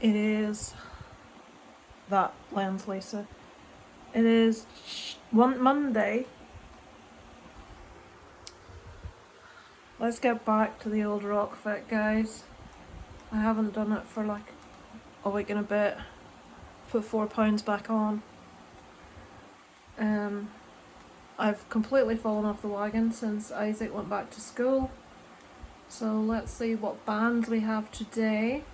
It is that lens, Lisa. It is one Monday. Let's get back to the old rock fit, guys. I haven't done it for like a week and a bit. Put 4 pounds back on. I've completely fallen off the wagon since Isaac went back to school. So let's see what bands we have today.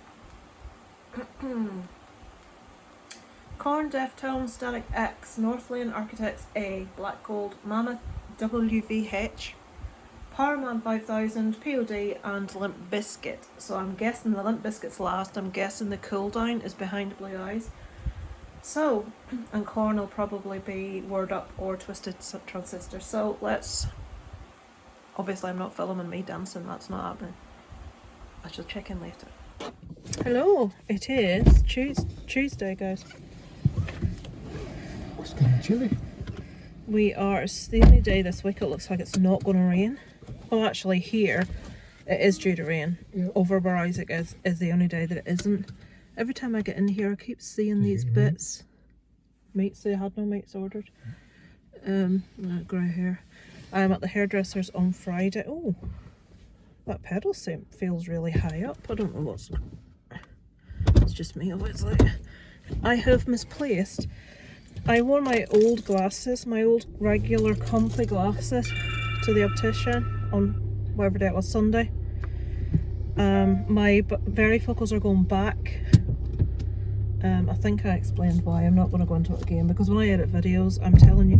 Korn, Deftones, Static X, Northlane Architects A, Black Gold, Mammoth WVH, Powerman 5000, POD and Limp Bizkit. So I'm guessing the Limp Bizkit's last. I'm guessing the Cool Down is Behind Blue Eyes. So, and Korn will probably be Word Up or Twisted Transistor. So let's... Obviously I'm not filming me dancing, that's not happening. I shall check in later. Hello, it is Tuesday, guys. It's getting chilly. It's the only day this week it looks like it's not going to rain. Well, actually here it is due to rain. Yep. Over where Isaac is the only day that it isn't. Every time I get in here I keep seeing these bits. Mates, they had no mates ordered. Grey hair. I'm at the hairdresser's on Friday. Oh, that pedal feels really high up. I don't know what's... It's just me, obviously. I have misplaced. I wore my old glasses, my old regular comfy glasses, to the optician on whatever day it was, Sunday. My varifocals are going back. I think I explained why. I'm not going to go into it again because when I edit videos, I'm telling you,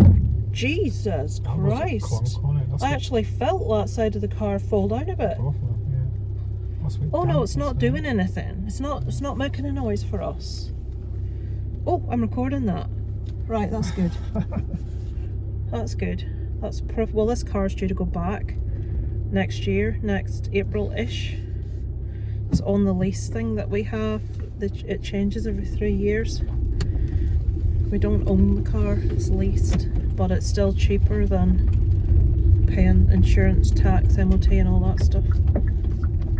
Jesus Christ! I actually felt that side of the car fall down a bit. Oh no, it's not doing anything. It's not making a noise for us. Oh, I'm recording that. Right, that's good. That's good. That's well, this car's due to go back next year, next April-ish. It's on the lease thing that we have. It changes every 3 years. We don't own the car, it's leased, but it's still cheaper than paying insurance, tax, MOT and all that stuff.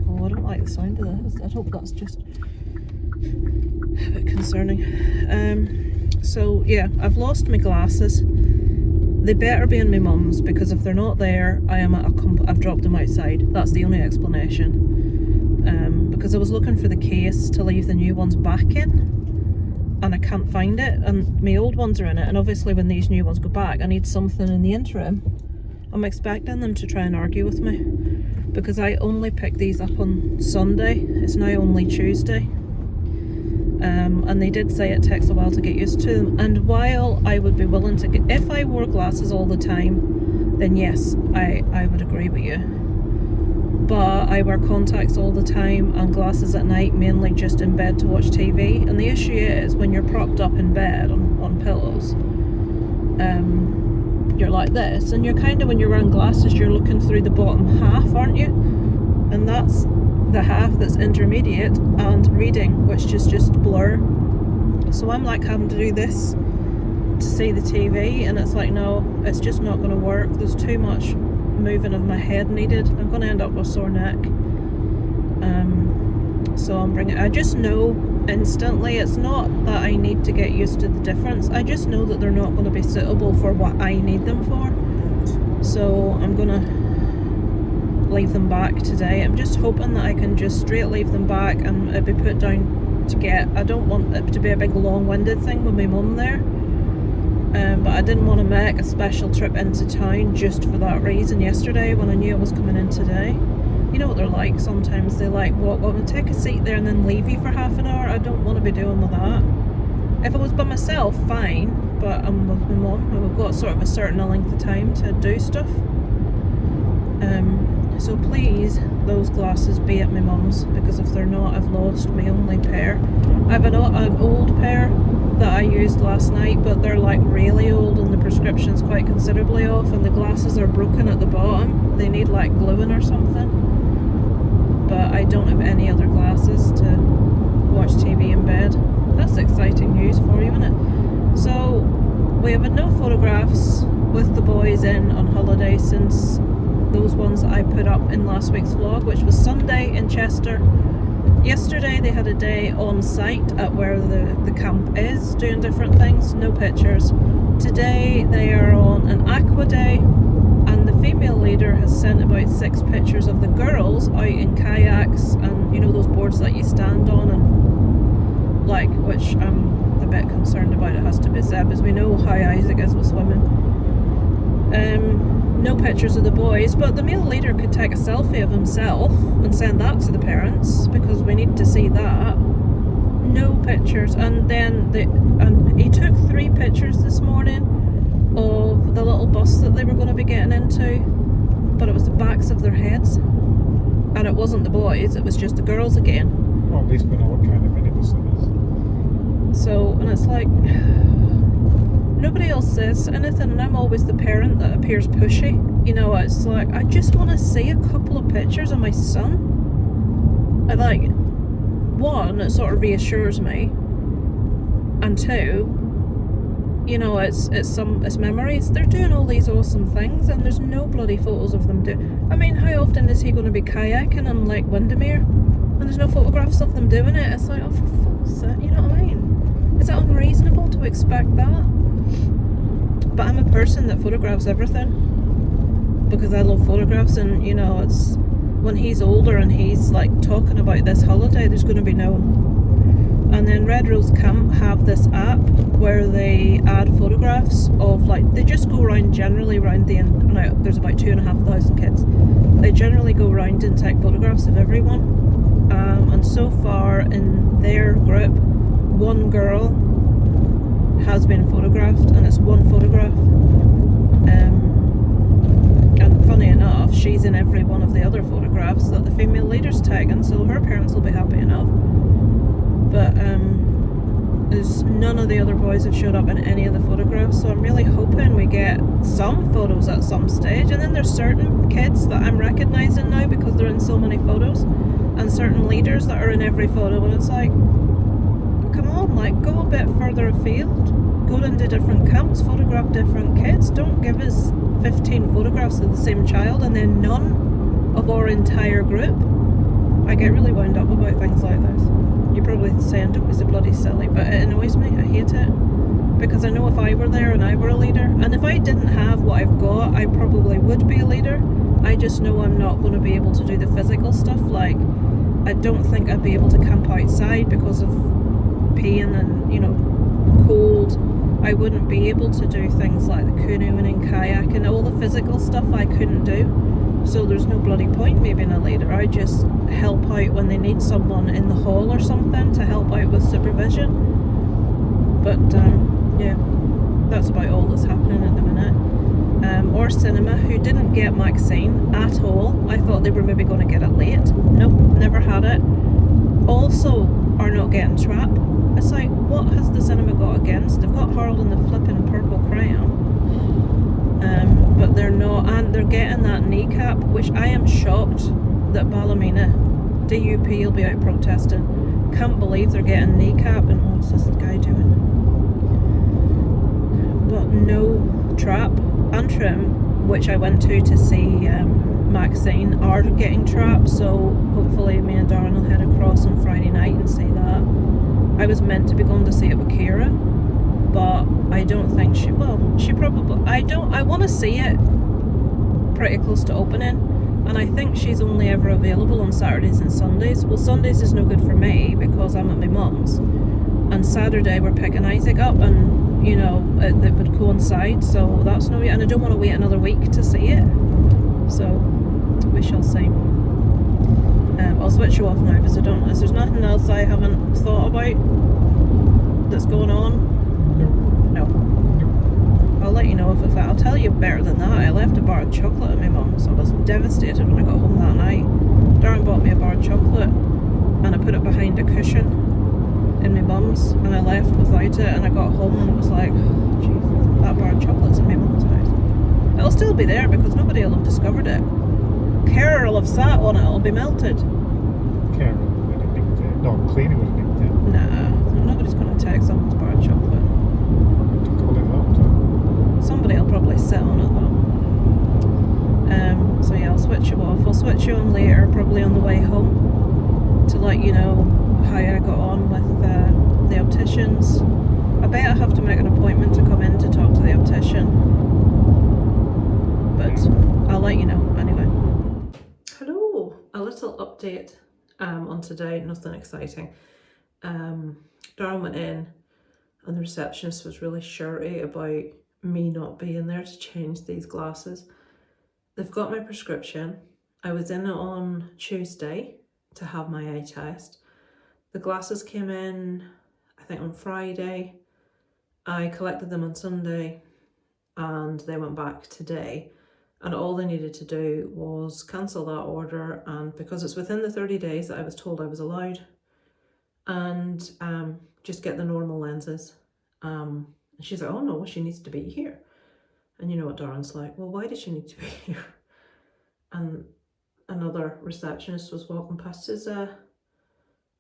Oh, I don't like the sound of this. I hope that's just a bit concerning. So yeah, I've lost my glasses. They better be in my mum's because if they're not there, I've dropped them outside. That's the only explanation. Because I was looking for the case to leave the new ones back in, and I can't find it, and my old ones are in it, and obviously when these new ones go back, I need something in the interim. I'm expecting them to try and argue with me, because I only picked these up on Sunday. It's now only Tuesday. And they did say it takes a while to get used to them, and while I would be willing to if I wore glasses all the time, then yes, I would agree with you. But I wear contacts all the time and glasses at night, mainly just in bed to watch TV. And the issue is when you're propped up in bed on pillows, you're like this, and you're kind of, when you're wearing glasses, you're looking through the bottom half, aren't you? And that's the half that's intermediate and reading, which is just blur. So I'm like having to do this to see the TV, and it's like, no, it's just not going to work. There's too much moving of my head needed. I'm going to end up with a sore neck. So I just know instantly, it's not that I need to get used to the difference. I just know that they're not going to be suitable for what I need them for. So I'm going to leave them back today. I'm just hoping that I can just straight leave them back and it'll be put down to get. I don't want it to be a big long-winded thing with my mum there. But I didn't want to make a special trip into town just for that reason yesterday when I knew I was coming in today. You know what they're like, sometimes they like, we'll take a seat there and then leave you for half an hour. I don't want to be doing with that. If I was by myself, fine, but I'm with my mum and we've got sort of a certain length of time to do stuff. So please, those glasses be at my mum's, because if they're not, I've lost my only pair. I have an old pair that I used last night, but they're like really old and the prescription's quite considerably off, and the glasses are broken at the bottom. They need like gluing or something. But I don't have any other glasses to watch TV in bed. That's exciting news for you, isn't it? So we have had no photographs with the boys in on holiday since those ones that I put up in last week's vlog, which was Sunday in Chester. Yesterday they had a day on site at where the camp is, doing different things, no pictures. Today they are on an aqua day, and the female leader has sent about 6 pictures of the girls out in kayaks and, you know, those boards that you stand on, and like, which I'm a bit concerned about, it has to be said, because we know how Isaac is with swimming. No pictures of the boys, but the male leader could take a selfie of himself and send that to the parents, because we need to see that. No pictures. And then he took 3 pictures this morning of the little bus that they were going to be getting into, but it was the backs of their heads, and it wasn't the boys, it was just the girls again. Well, at least we know what kind of minibus it is. So, and it's like, nobody else says anything, and I'm always the parent that appears pushy. You know, it's like, I just want to see a couple of pictures of my son. I like, 1, it sort of reassures me, and 2, you know, it's memories. They're doing all these awesome things, and there's no bloody photos of them I mean, how often is he going to be kayaking on Lake Windermere, and there's no photographs of them doing it? It's like, oh, for fuck's sake, you know what I mean? Is it unreasonable to expect that? But I'm a person that photographs everything, because I love photographs, and, you know, it's when he's older and he's like talking about this holiday, there's going to be no. And then Red Rose Camp have this app where they add photographs of, like, they just go around generally around now there's about 2,500 kids. They generally go around and take photographs of everyone. And so far in their group, 1 girl has been photographed, and it's 1 photograph. And funny enough, she's in every one of the other photographs that the female leader's taken, so her parents will be happy enough. But there's none of the other boys have showed up in any of the photographs, so I'm really hoping we get some photos at some stage. And then there's certain kids that I'm recognising now because they're in so many photos, and certain leaders that are in every photo, and it's like, come on, like, go a bit further afield, go into different camps, photograph different kids. Don't give us 15 photographs of the same child and then none of our entire group. I get really wound up about things like this. You're probably saying, don't be so bloody silly, but it annoys me. I hate it, because I know if I were there and I were a leader, and if I didn't have what I've got, I probably would be a leader. I just know I'm not going to be able to do the physical stuff. Like, I don't think I'd be able to camp outside because of pain and, you know, cold. I wouldn't be able to do things like the canoeing and kayaking, all the physical stuff I couldn't do. So there's no bloody point me being a leader. I just help out when they need someone in the hall or something to help out with supervision. But yeah, that's about all that's happening at the minute. Or Cinema, who didn't get Maxine at all. I thought they were maybe going to get it late. Nope, never had it. Also are not getting Trap. It's like, what has the Cinema got against? They've got Harold and the flipping Purple Crayon. But they're not, and they're getting that kneecap, which I am shocked that Ballymena DUP will be out protesting. Can't believe they're getting kneecap, and what's this guy doing? But no Trap. Antrim, which I went to see Maxine, are getting Trap, so hopefully me and Darren will head across on Friday night and see that. I was meant to be going to see it with Kira, but I don't think she probably, I want to see it pretty close to opening, and I think she's only ever available on Saturdays and Sundays. Well, Sundays is no good for me because I'm at my mum's, and Saturday we're picking Isaac up, and, you know, it would coincide, so that's no, and I don't want to wait another week to see it, so we shall see. I'll switch you off now because there's nothing else I haven't thought about that's going on. No. I'll let you know if I'll tell you better than that. I left a bar of chocolate at my mum's. I was devastated when I got home that night. Darren bought me a bar of chocolate, and I put it behind a cushion in my mum's, and I left without it, and I got home and it was like, oh, Jesus, that bar of chocolate's in my mum's house. It'll still be there because nobody will have discovered it. Kara will have sat on it, it'll be melted. Kara would have nicked it. No, Cleary would have nicked it. Nah, nobody's going to take someone's bar of chocolate. Somebody will probably sit on it though. So yeah, I'll switch you off. I'll switch you on later, probably on the way home. to let you know how I got on with the opticians. I bet I have to make an appointment to come in to talk to the optician, but I'll let you know anyway. Hello, a little update on today, nothing exciting. Darren went in and the receptionist was really shirty about me not being there to change these glasses. They've got my prescription. I was in on Tuesday to have my eye test. The glasses came in, I think on Friday. I collected them on Sunday and they went back today. And all they needed to do was cancel that order, and because it's within the 30 days that I was told I was allowed, and just get the normal lenses. And she's like, oh no, she needs to be here. And you know what Darren's like, well, why does she need to be here? And another receptionist was walking past, says,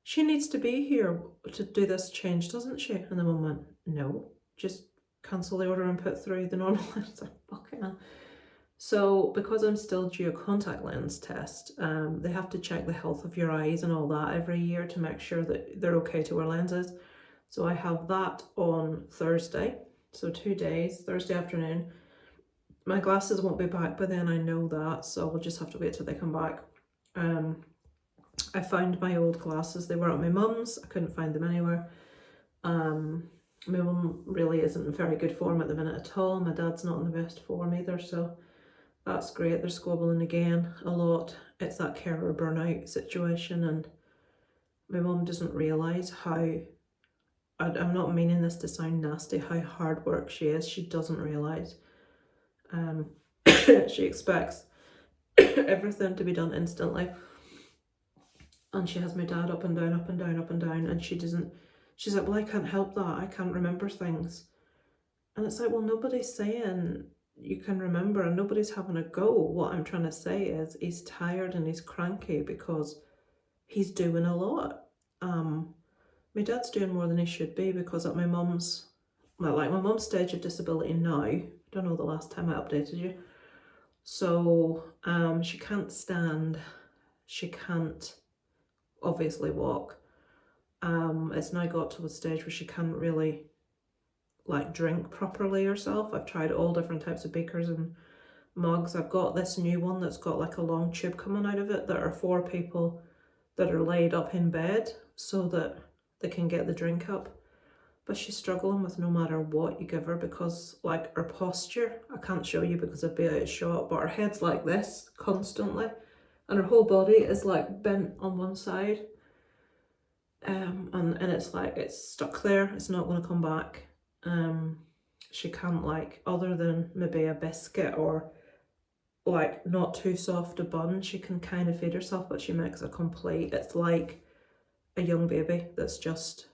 she needs to be here to do this change, doesn't she? And the mum went, no, just cancel the order and put through the normal lens. Like, fucking hell. So because I'm still due a contact lens test, they have to check the health of your eyes and all that every year to make sure that they're okay to wear lenses. So I have that on Thursday, so 2 days, Thursday afternoon. My glasses won't be back by then, I know that, so we'll just have to wait till they come back. I found my old glasses, they were at my mum's, I couldn't find them anywhere. My mum really isn't in very good form at the minute at all, my dad's not in the best form either, so that's great. They're squabbling again a lot. It's that carer burnout situation, and my mum doesn't realise how, I'm not meaning this to sound nasty, how hard work she is. She doesn't realise. She expects everything to be done instantly, and she has my dad up and down, up and down, up and down, and she's like, well, I can't help that, I can't remember things. And it's like, well, nobody's saying you can remember and nobody's having a go. What I'm trying to say is he's tired and he's cranky because he's doing a lot. My dad's doing more than he should be, because at my mum's, well, like my mum's stage of disability now, I don't know the last time I updated you, so she can't stand, she can't obviously walk. It's now got to a stage where she can't really like drink properly herself. I've tried all different types of beakers and mugs. I've got this new one that's got like a long tube coming out of it that are for people that are laid up in bed so that they can get the drink up. But she's struggling with no matter what you give her, because like her posture, I can't show you because I'd be out of shot, but her head's like this constantly and her whole body is like bent on one side. And it's like it's stuck there, it's not going to come back. She can't, like, other than maybe a biscuit or like not too soft a bun, she can kind of feed herself, but she makes a complete, it's like a young baby that's just,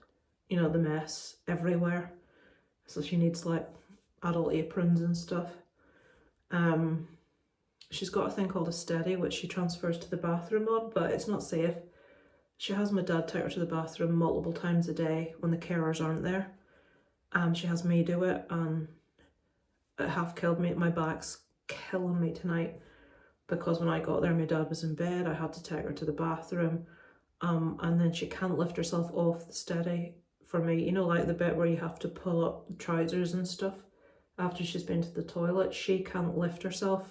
you know, the mess everywhere. So she needs like adult aprons and stuff. She's got a thing called a steady, which she transfers to the bathroom on, but it's not safe. She has my dad take her to the bathroom multiple times a day when the carers aren't there. She has me do it, and it half killed me. My back's killing me tonight because when I got there my dad was in bed. I had to take her to the bathroom, and then she can't lift herself off the steady for me, you know, like the bit where you have to pull up the trousers and stuff after she's been to the toilet. She can't lift herself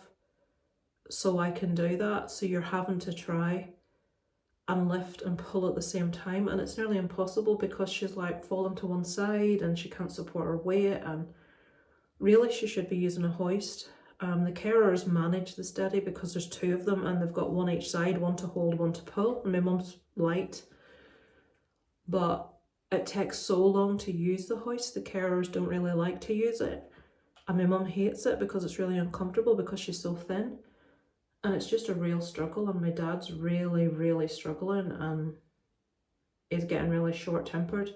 so I can do that, so you're having to try and lift and pull at the same time, and it's nearly impossible because she's like falling to one side and she can't support her weight, and really she should be using a hoist. The carers manage the steady because there's two of them and they've got one each side, one to hold, one to pull, and my mum's light, but it takes so long to use the hoist. The carers don't really like to use it, and my mum hates it because it's really uncomfortable because she's so thin. And it's just a real struggle, and my dad's really, really struggling and is getting really short-tempered.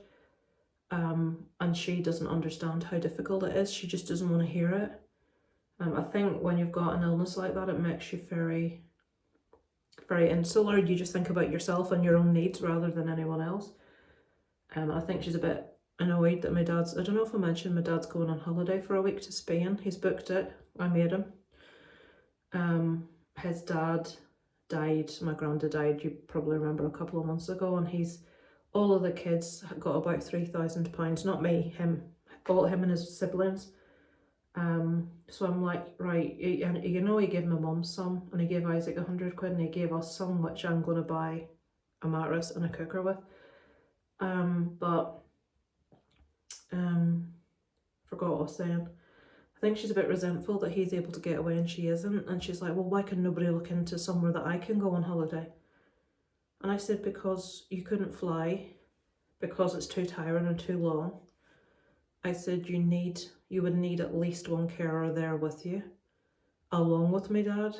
And she doesn't understand how difficult it is. She just doesn't want to hear it. I think when you've got an illness like that, it makes you very, very insular. You just think about yourself and your own needs rather than anyone else. I think she's a bit annoyed that my dad's, I don't know if I mentioned, my dad's going on holiday for a week to Spain. He's booked it. I made him. His dad died, my granddad died, you probably remember, a couple of months ago, and all of the kids got about £3,000, not me, him and his siblings. So I'm like, right, you know, he gave my mum some, and he gave Isaac 100 quid, and he gave us some, which I'm going to buy a mattress and a cooker with. Forgot what I was saying. I think she's a bit resentful that he's able to get away and she isn't, and she's like, well, why can nobody look into somewhere that I can go on holiday? And I said, because you couldn't fly, because it's too tiring and too long. I said, you would need at least one carer there with you, along with my dad,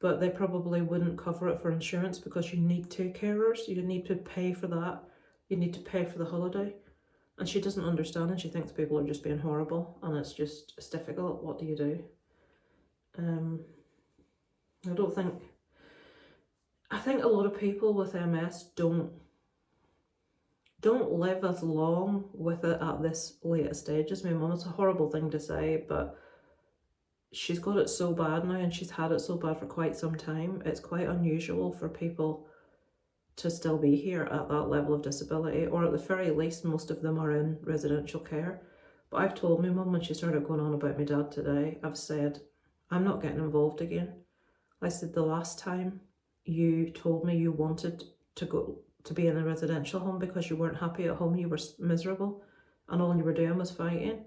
but they probably wouldn't cover it for insurance because you need 2 carers. You need to pay for that. You need to pay for the holiday. And she doesn't understand, and she thinks people are just being horrible, and it's difficult. What do you do? I think a lot of people with MS don't live as long with it at this later stages. My mum, it's a horrible thing to say, but she's got it so bad now, and she's had it so bad for quite some time. It's quite unusual for people to still be here at that level of disability, or at the very least, most of them are in residential care. But I've told my mum, when she started going on about my dad today, I've said, I'm not getting involved again. I said, the last time you told me you wanted to be in a residential home because you weren't happy at home, you were miserable, and all you were doing was fighting.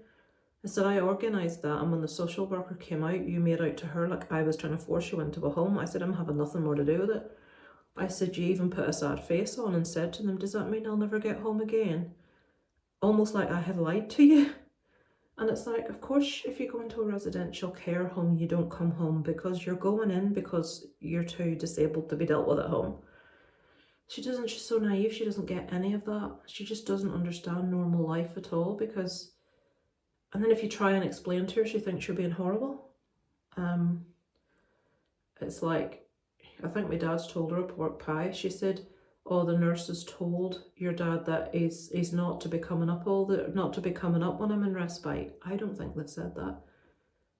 I said, I organised that, and when the social worker came out, you made out to her like I was trying to force you into a home. I said, I'm having nothing more to do with it. I said, you even put a sad face on and said to them, does that mean I'll never get home again? Almost like I had lied to you. And it's like, of course, if you go into a residential care home, you don't come home, because you're going in because you're too disabled to be dealt with at home. She's so naive, she doesn't get any of that. She just doesn't understand normal life at all, and then if you try and explain to her, she thinks you're being horrible. It's like, I think my dad's told her a pork pie. She said, oh, the nurses told your dad that he's not to be coming up when I'm in respite. I don't think they've said that,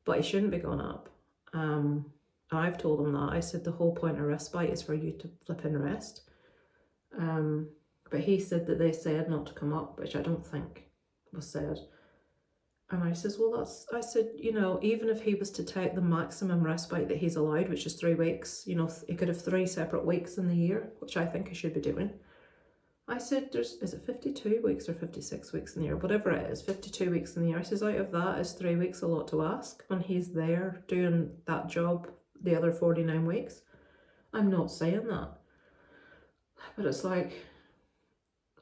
but he shouldn't be going up. I've told him that. I said the whole point of respite is for you to flip and rest. But he said that they said not to come up, which I don't think was said. And I says, I said, you know, even if he was to take the maximum respite that he's allowed, which is 3 weeks, you know, he could have 3 separate weeks in the year, which I think he should be doing. I said, is it 52 weeks or 56 weeks in the year? Whatever it is, 52 weeks in the year. I says, out of that, is 3 weeks a lot to ask when he's there doing that job the other 49 weeks? I'm not saying that. But it's like,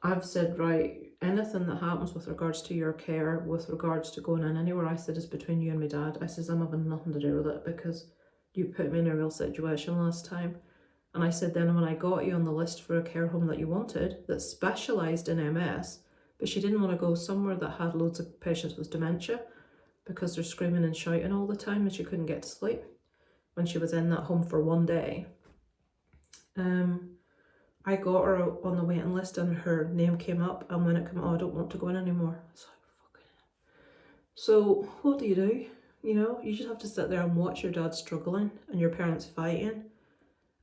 I've said, right, anything that happens with regards to your care, with regards to going in anywhere, I said, is between you and my dad. I says, I'm having nothing to do with it, because you put me in a real situation last time. And I said, then when I got you on the list for a care home that you wanted, that specialised in MS, but she didn't want to go somewhere that had loads of patients with dementia, because they're screaming and shouting all the time and she couldn't get to sleep, when she was in that home for 1 day. I got her on the waiting list and her name came up, and when it came out, I don't want to go in anymore. It's like, fucking hell. So what do? You know, you just have to sit there and watch your dad struggling and your parents fighting.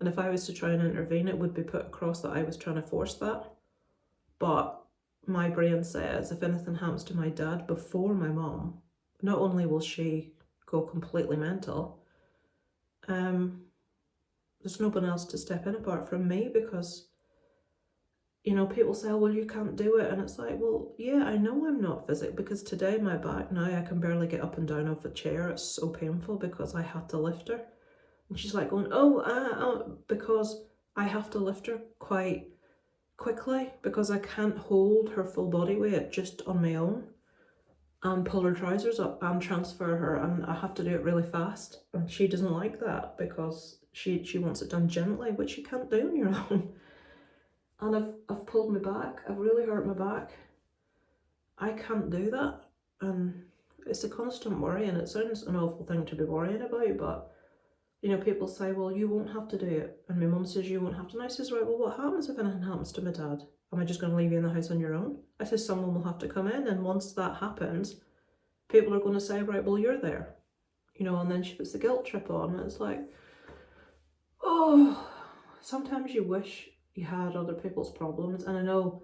And if I was to try and intervene, it would be put across that I was trying to force that. But my brain says, if anything happens to my dad before my mum, not only will she go completely mental, there's no one else to step in apart from me, because, you know, people say, oh, well, you can't do it. And it's like, well, yeah, I know I'm not physically, because today my back, now I can barely get up and down off a chair. It's so painful because I had to lift her. And she's like going, because I have to lift her quite quickly, because I can't hold her full body weight just on my own and pull her trousers up and transfer her, and I have to do it really fast. And she doesn't like that, because she wants it done gently, which you can't do on your own. And I've pulled my back. I've really hurt my back. I can't do that. And it's a constant worry, and it sounds an awful thing to be worrying about, but, you know, people say, well, you won't have to do it. And my mum says, you won't have to. And I says, right, well, what happens if anything happens to my dad? Am I just going to leave you in the house on your own? I says, someone will have to come in. And once that happens, people are going to say, right, well, you're there. You know, and then she puts the guilt trip on. And it's like, Oh, sometimes you wish you had other people's problems, and I know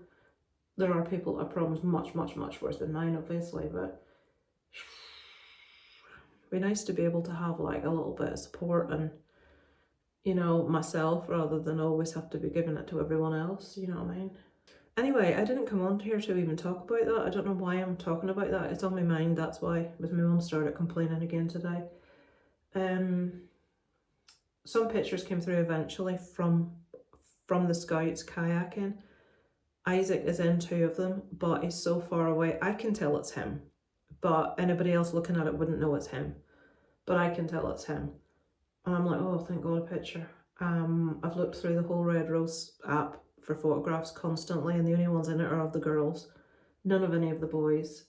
there are people that have problems much, much, much worse than mine, obviously, but it'd be nice to be able to have like a little bit of support and, you know, myself, rather than always have to be giving it to everyone else, you know what I mean? Anyway, I didn't come on here to even talk about that. I don't know why I'm talking about that. It's on my mind, that's why, because my mum started complaining again today. Some pictures came through eventually from the scouts kayaking. Isaac is in 2 of them, but he's so far away. I can tell it's him, but anybody else looking at it wouldn't know it's him. But I can tell it's him. And I'm like, oh, thank God, a picture. I've looked through the whole Red Rose app for photographs constantly, and the only ones in it are of the girls. None of any of the boys.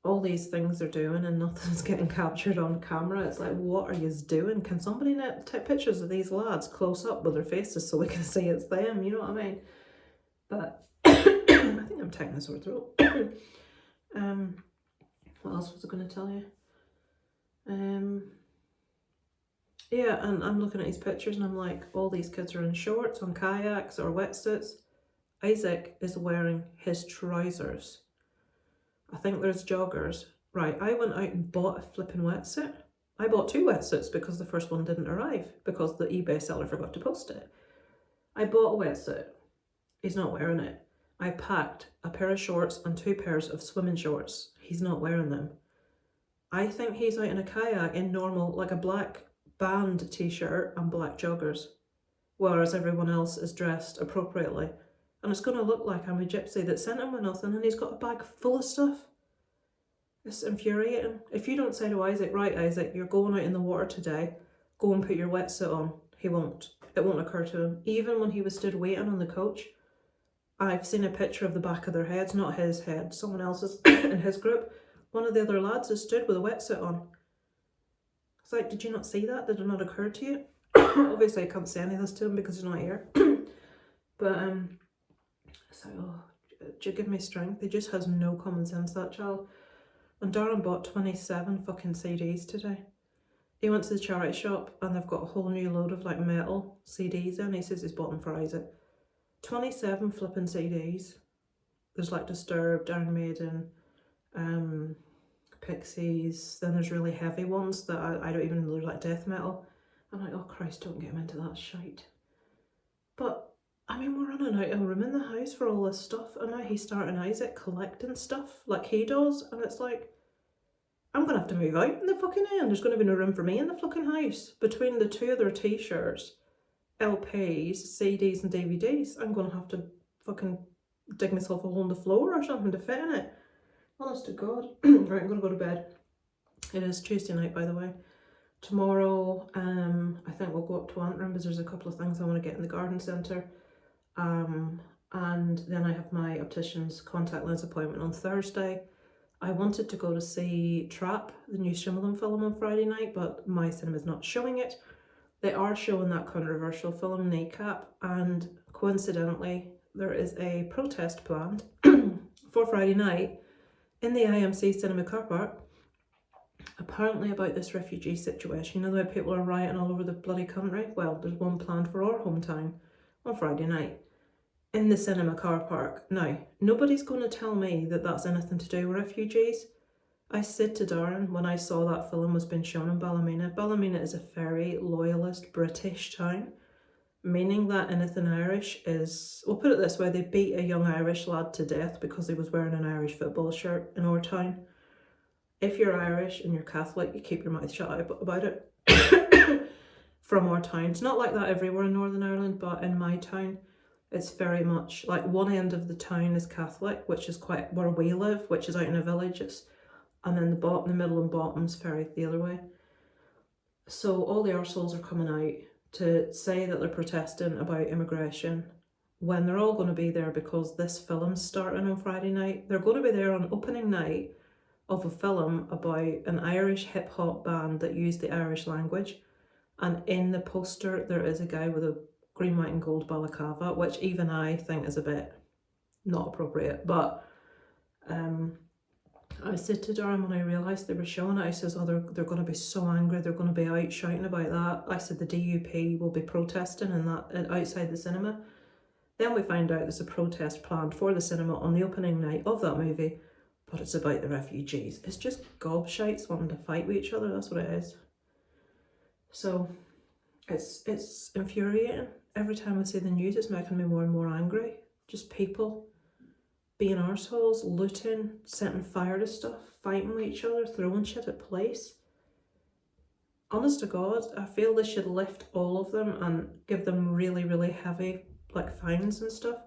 All these things they're doing and nothing's getting captured on camera. It's like, what are you doing? Can somebody take pictures of these lads close up with their faces so we can see it's them, you know what I mean? But I think I'm taking a sore throat. What else was I going to tell you? Yeah, and I'm looking at these pictures and I'm like, all these kids are in shorts, on kayaks or wetsuits. Isaac is wearing his trousers. I think there's joggers. Right, I went out and bought a flipping wetsuit. I bought 2 wetsuits because the first one didn't arrive, because the eBay seller forgot to post it. I bought a wetsuit. He's not wearing it. I packed a pair of shorts and 2 pairs of swimming shorts. He's not wearing them. I think he's out in a kayak in normal, like a black band t-shirt and black joggers, whereas everyone else is dressed appropriately. And it's going to look like I'm a gypsy that sent him with nothing and he's got a bag full of stuff. It's infuriating. If you don't say to Isaac, right Isaac, you're going out in the water today, go and put your wetsuit on, he won't. It won't occur to him. Even when he was stood waiting on the coach, I've seen a picture of the back of their heads, not his head, someone else's in his group. One of the other lads has stood with a wetsuit on. It's like, did you not see that? Did it not occur to you? Obviously I can't say any of this to him because he's not here. But it's like, oh, do you give me strength? He just has no common sense, that child. And Darren bought 27 fucking CDs today. He went to the charity shop and they've got a whole new load of like metal CDs in. He says he's bought them for Isaac. 27 flipping CDs. There's like Disturbed, Iron Maiden, Pixies. Then there's really heavy ones that I don't even know, they're like death metal. I'm like, oh Christ, don't get him into that shite. But I mean, we're running out of room in the house for all this stuff, and now he's starting Isaac collecting stuff like he does, and it's like, I'm going to have to move out in the fucking end. There's going to be no room for me in the fucking house. Between the 2 of their t-shirts, LPs, CDs and DVDs, I'm going to have to fucking dig myself a hole in the floor or something to fit in it. Honest to God. Right, I'm going to go to bed. It is Tuesday night, by the way. Tomorrow, I think we'll go up to Antrim because there's a couple of things I want to get in the garden centre. And then I have my optician's contact lens appointment on Thursday. I wanted to go to see Trap, the new Shyamalan film, on Friday night, but my cinema's not showing it. They are showing that controversial film, Kneecap, and coincidentally, there is a protest planned for Friday night in the IMC cinema car park, apparently about this refugee situation. You know the way people are rioting all over the bloody country? Well, there's one planned for our hometown on Friday night in the cinema car park. Now, nobody's going to tell me that that's anything to do with refugees. I said to Darren when I saw that film was being shown in Ballymena, Ballymena is a very loyalist British town, meaning that anything Irish is, we'll put it this way, they beat a young Irish lad to death because he was wearing an Irish football shirt in our town. If you're Irish and you're Catholic, you keep your mouth shut about it. From our town. It's not like that everywhere in Northern Ireland, but in my town, it's very much like one end of the town is Catholic, which is quite where we live, which is out in a village. And then the middle and bottom's very the other way. So all the arseholes are coming out to say that they're protesting about immigration when they're all going to be there because this film's starting on Friday night. They're going to be there on opening night of a film about an Irish hip hop band that used the Irish language. And in the poster, there is a guy with a green, white and gold balaclava, which even I think is a bit not appropriate. But I said to Durham when I realised they were showing it, I says, oh, they're going to be so angry, they're going to be out shouting about that. I said the DUP will be protesting in that outside the cinema. Then we find out there's a protest planned for the cinema on the opening night of that movie, but it's about the refugees. It's just gobshites wanting to fight with each other, that's what it is. So it's infuriating. Every time I see the news, it's making me more and more angry. Just people being arseholes, looting, setting fire to stuff, fighting with each other, throwing shit at police. Honest to God, I feel they should lift all of them and give them really, really heavy fines and stuff.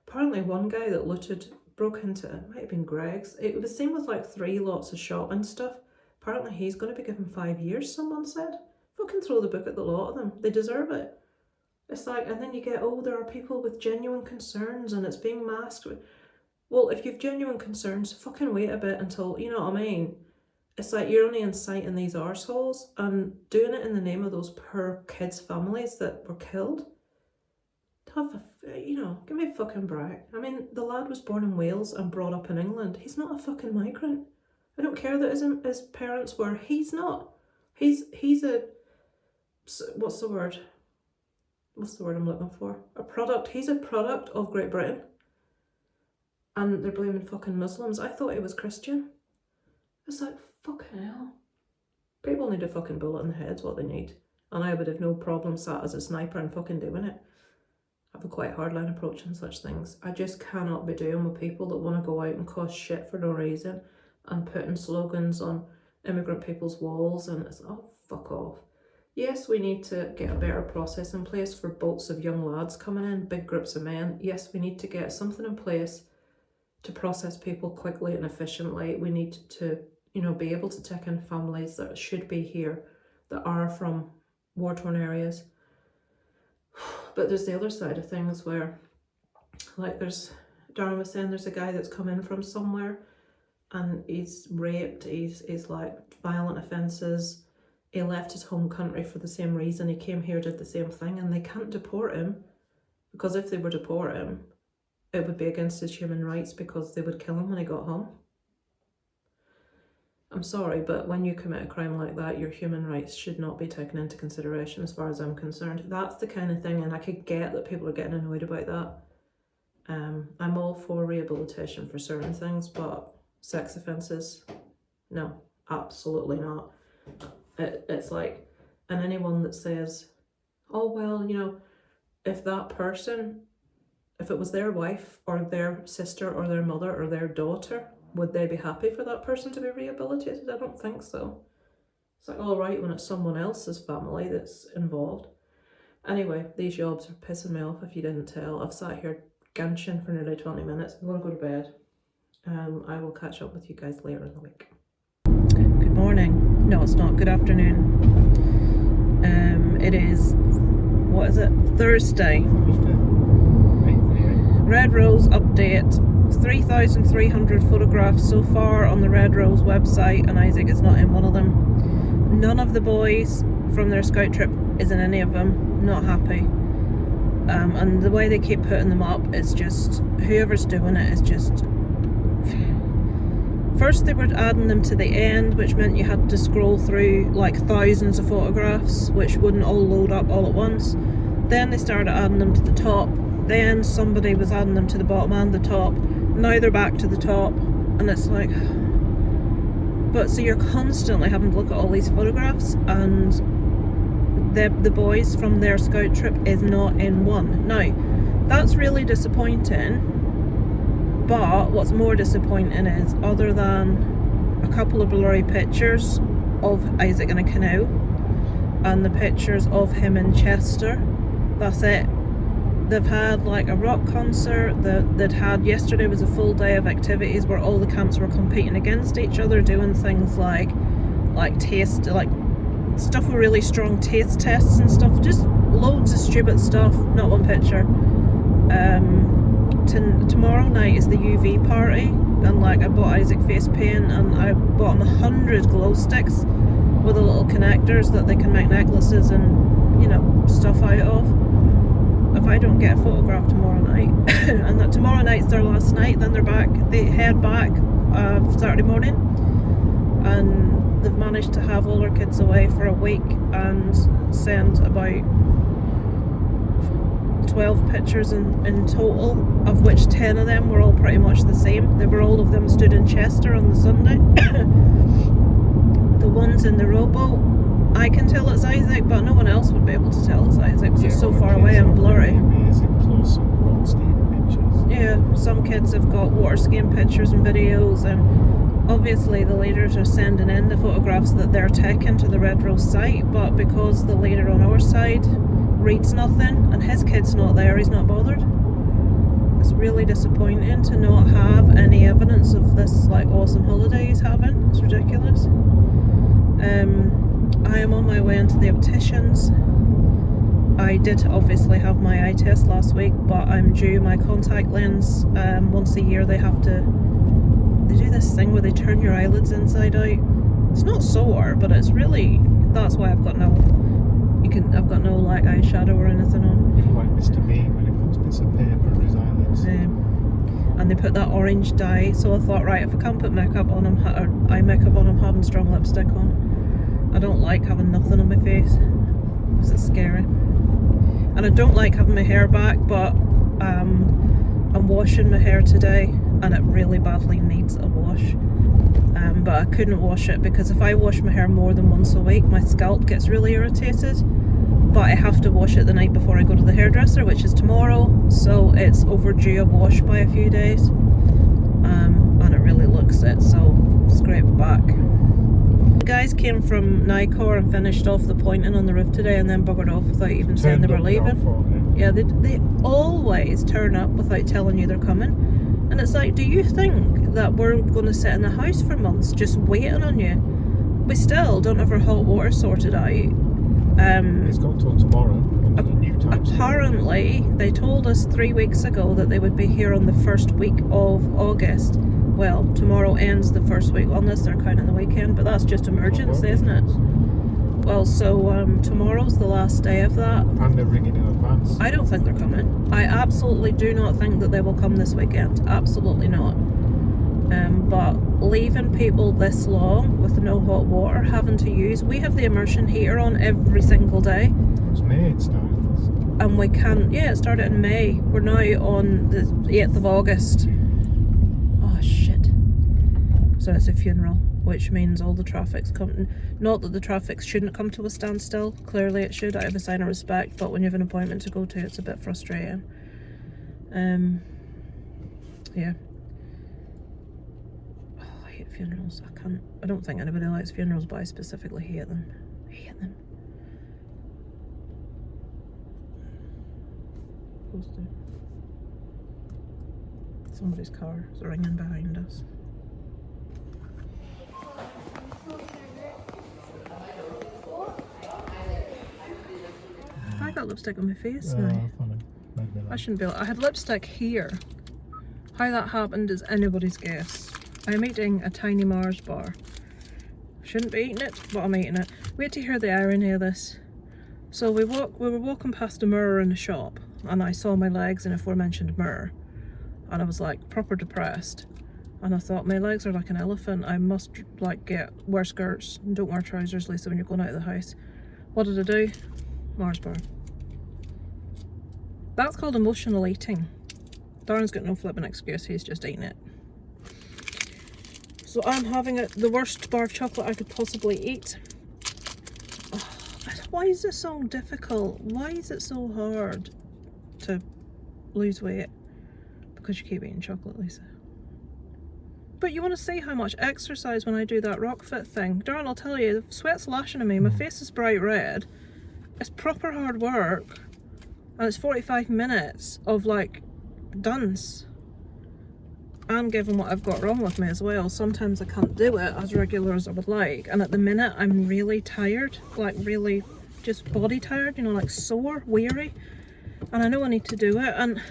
Apparently one guy that looted, broke into, it might have been Greg's, it was the same with 3 lots of shop and stuff. Apparently he's going to be given 5 years, someone said. Fucking throw the book at the lot of them, they deserve it. It's and then you get, oh, there are people with genuine concerns and it's being masked. Well, if you've genuine concerns, fucking wait a bit until, you know what I mean? It's you're only inciting these arseholes and doing it in the name of those poor kids' families that were killed. Give me a fucking break. I mean, the lad was born in Wales and brought up in England. He's not a fucking migrant. I don't care that his parents were. He's not. He's a, what's the word? What's the word I'm looking for? A product. He's a product of Great Britain. And they're blaming fucking Muslims. I thought he was Christian. It's fucking hell. People need a fucking bullet in the head's what they need. And I would have no problem sat as a sniper and fucking doing it. I have a quite hardline approach on such things. I just cannot be doing with people that want to go out and cause shit for no reason and putting slogans on immigrant people's walls and it's, oh, fuck off. Yes, we need to get a better process in place for boats of young lads coming in, big groups of men. Yes, we need to get something in place to process people quickly and efficiently. We need to, be able to take in families that should be here, that are from war-torn areas. But there's the other side of things where, Darren was saying, there's a guy that's come in from somewhere and he's raped, he's violent offences. He left his home country for the same reason. He came here, did the same thing, and they can't deport him because if they were to deport him, it would be against his human rights because they would kill him when he got home. I'm sorry, but when you commit a crime like that, your human rights should not be taken into consideration as far as I'm concerned. That's the kind of thing, and I could get that people are getting annoyed about that. I'm all for rehabilitation for certain things, but sex offences, no, absolutely not. It's and anyone that says, oh, well, if that person, if it was their wife or their sister or their mother or their daughter, would they be happy for that person to be rehabilitated? I don't think so. It's all right when it's someone else's family that's involved. Anyway, these jobs are pissing me off if you didn't tell. I've sat here ganching for nearly 20 minutes. I'm going to go to bed. I will catch up with you guys later in the week. Good morning. No, it's not. Good afternoon. It is, what is it? Thursday. Red Rose update. 3,300 photographs so far on the Red Rose website, and Isaac is not in one of them. None of the boys from their scout trip is in any of them. Not happy. And the way they keep putting them up is just, whoever's doing it is just... First they were adding them to the end, which meant you had to scroll through thousands of photographs, which wouldn't all load up all at once. Then they started adding them to the top. Then somebody was adding them to the bottom and the top. Now they're back to the top, and it's but so you're constantly having to look at all these photographs, and the boys from their scout trip is not in one. Now, that's really disappointing, but what's more disappointing is, other than a couple of blurry pictures of Isaac in a canoe, and the pictures of him in Chester, that's it. They've had a rock concert, yesterday was a full day of activities where all the camps were competing against each other, doing things like taste, stuff with really strong taste tests and stuff, just loads of stupid stuff, not one picture. Tomorrow night is the UV party, and I bought Isaac face paint, and I bought him 100 glow sticks with the little connectors that they can make necklaces and, stuff out of. If I don't get a photograph tomorrow night, and that tomorrow night's their last night, then they head back Saturday morning, and they've managed to have all our kids away for a week and send about 12 pictures in total, of which 10 of them were all pretty much the same. They were all of them stood in Chester on the Sunday. The ones in the rowboat, I can tell it's Isaac, but no one else would be able to tell it's Isaac because it's so far away and blurry. Yeah, some kids have got water skiing pictures and videos, and obviously the leaders are sending in the photographs that they're taking to the Red Rose site, but because the leader on our side reads nothing and his kid's not there, he's not bothered. It's really disappointing to not have any evidence of this like awesome holiday he's having. It's ridiculous. I am on my way into the opticians. I did obviously have my eye test last week, but I'm due my contact lens. Once a year they do this thing where they turn your eyelids inside out. It's not sore, but it's really, that's why I've got no like eyeshadow or anything on. You look like Mr. Bean when he puts bits of paper on his eyelids. And they put that orange dye, so I thought, right, if I can't put makeup on, or eye makeup on, I'm having strong lipstick on. I don't like having nothing on my face because it's scary. And I don't like having my hair back, but I'm washing my hair today and it really badly needs a wash. But I couldn't wash it because if I wash my hair more than once a week, my scalp gets really irritated. But I have to wash it the night before I go to the hairdresser, which is tomorrow, so it's overdue a wash by a few days. And it really looks it, so scrape it back. The guys came from Nicor and finished off the pointing on the roof today and then buggered off without even saying they were leaving. Yeah, they always turn up without telling you they're coming. And it's like, do you think that we're going to sit in the house for months just waiting on you? We still don't have our hot water sorted out. It's got till tomorrow. Apparently, they told us 3 weeks ago that they would be here on the first week of August. Well, tomorrow ends the first week, unless they're counting the weekend, but that's just emergency, isn't it? Well, so tomorrow's the last day of that. And they're ringing in advance. I don't think they're coming. I absolutely do not think that they will come this weekend. Absolutely not. But leaving people this long with no hot water, having to use, we have the immersion heater on every single day. It's May, it started. And we can't, yeah, it started in May. We're now on the 8th of August. Oh shit. So it's a funeral, which means all the traffic's coming. Not that the traffic shouldn't come to a standstill. Clearly it should, out of a sign of respect, but when you have an appointment to go to, it's a bit frustrating. Yeah. Oh, I hate funerals. I don't think anybody likes funerals, but I specifically hate them. I hate them. Poster. Somebody's car is ringing behind us. I got lipstick on my face now. I shouldn't be. I had lipstick here. How that happened is anybody's guess. I'm eating a tiny Mars bar. Shouldn't be eating it, but I'm eating it. Wait to hear the irony of this. So we were walking past a mirror in a shop, and I saw my legs in aforementioned mirror, and I was like proper depressed. And I thought, my legs are like an elephant. I must like wear skirts and don't wear trousers, Lisa, when you're going out of the house. What did I do? Mars bar. That's called emotional eating. Darren's got no flipping excuse, he's just eating it. So I'm having the worst bar of chocolate I could possibly eat. Oh, why is it so difficult? Why is it so hard to lose weight? Because you keep eating chocolate, Lisa. But you want to see how much exercise when I do that rock fit thing. Darren, I'll tell you, the sweat's lashing at me, my face is bright red. It's proper hard work. And it's 45 minutes of like dance. And given what I've got wrong with me as well, sometimes I can't do it as regular as I would like. And at the minute I'm really tired, like really just body tired, you know, like sore, weary. And I know I need to do it. And I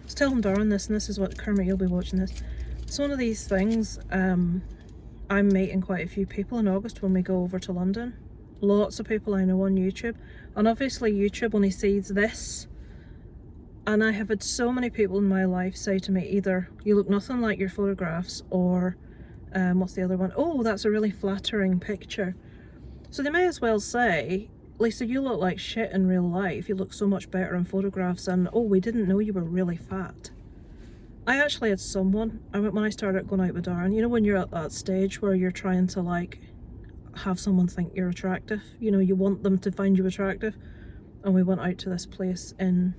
was telling Darren this, and this is what, Kermit, you'll be watching this. It's one of these things, I'm meeting quite a few people in August when we go over to London. Lots of people I know on YouTube. And obviously YouTube only sees this. And I have had so many people in my life say to me, either you look nothing like your photographs, or What's the other one? Oh, that's a really flattering picture. So they may as well say, Lisa, you look like shit in real life. You look so much better in photographs, and oh, we didn't know you were really fat. I actually had someone, when I started going out with Darren, you know when you're at that stage where you're trying to like have someone think you're attractive, you know, you want them to find you attractive, and we went out to this place in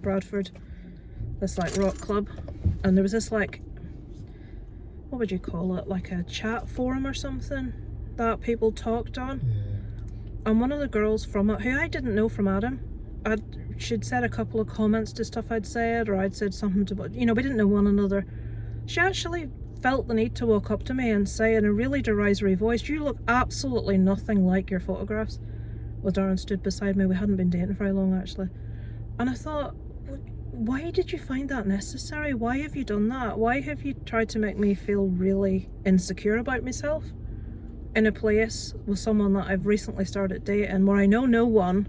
Bradford, this like rock club, and there was this like, what would you call it, like a chat forum or something that people talked on. And one of the girls from it, who I didn't know from Adam, she'd said a couple of comments to stuff I'd said, or I'd said something to, you know, we didn't know one another. She actually felt the need to walk up to me and say in a really derisory voice, you look absolutely nothing like your photographs. Well, Darren stood beside me. We hadn't been dating very long, actually. And I thought, why did you find that necessary? Why have you done that? Why have you tried to make me feel really insecure about myself in a place with someone that I've recently started dating, where I know no one,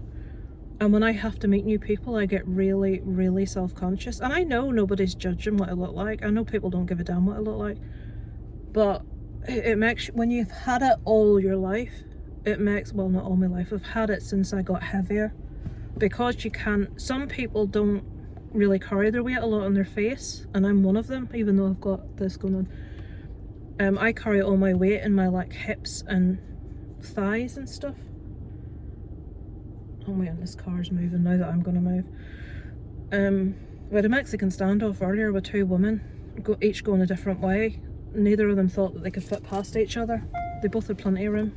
and when I have to meet new people I get really, really self-conscious. And I know nobody's judging what I look like. I know people don't give a damn what I look like, but it makes, when you've had it all your life, it makes, well, not all my life, I've had it since I got heavier, because you can't, some people don't really carry their weight a lot on their face, and I'm one of them, even though I've got this going on. I carry all my weight in my like hips and thighs and stuff. Oh wait, this car's moving now that I'm gonna move. We had a Mexican standoff earlier with two women, each going a different way. Neither of them thought that they could fit past each other. They both had plenty of room.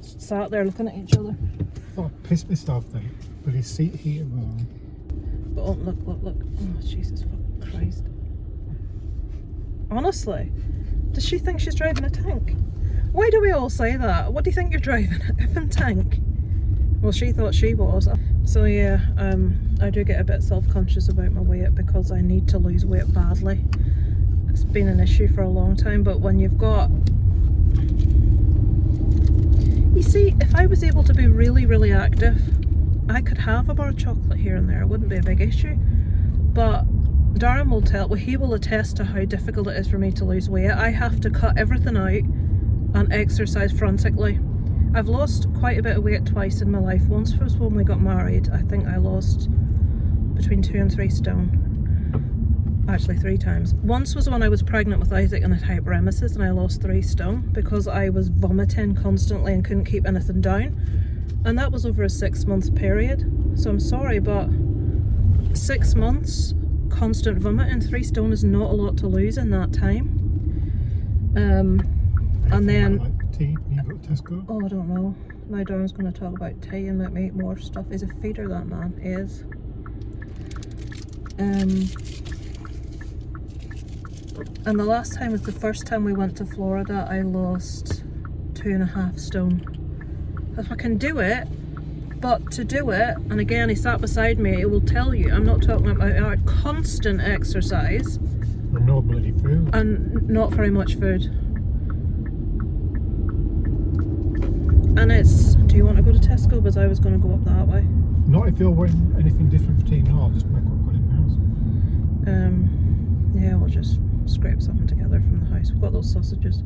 Sat there looking at each other. I thought I pissed myself then, but his seat heater was on. But oh, look. Oh, Jesus fucking Christ. Honestly, does she think she's driving a tank? Why do we all say that? What do you think you're driving? A effing tank? Well, she thought she was. So yeah, I do get a bit self-conscious about my weight because I need to lose weight badly. It's been an issue for a long time, but when you've got... You see, if I was able to be really, really active, I could have a bar of chocolate here and there. It wouldn't be a big issue. But Darren will tell, well, he will attest to how difficult it is for me to lose weight. I have to cut everything out and exercise frantically. I've lost quite a bit of weight twice in my life. Once was when we got married. I think I lost between 2 and 3 stone. Actually 3 times. Once was when I was pregnant with Isaac and had hyperemesis, and I lost 3 stone because I was vomiting constantly and couldn't keep anything down. And that was over a 6-month period. So I'm sorry, but 6 months constant vomiting, 3 stone is not a lot to lose in that time. And then like tea, you go to Tesco? Oh, I don't know. My Darren's going to talk about tea and let me eat more stuff. He's a feeder, that man is. And the last time was the first time we went to Florida. I lost 2.5 stone. If I can do it, but to do it, and again he sat beside me, it will tell you, I'm not talking about our constant exercise. And no bloody food. And not very much food. And it's, do you want to go to Tesco? Because I was going to go up that way. Not if you're wanting anything different for tea, no, I'll just make what I've got in the house. Yeah, we'll just scrape something together from the house. We've got those sausages.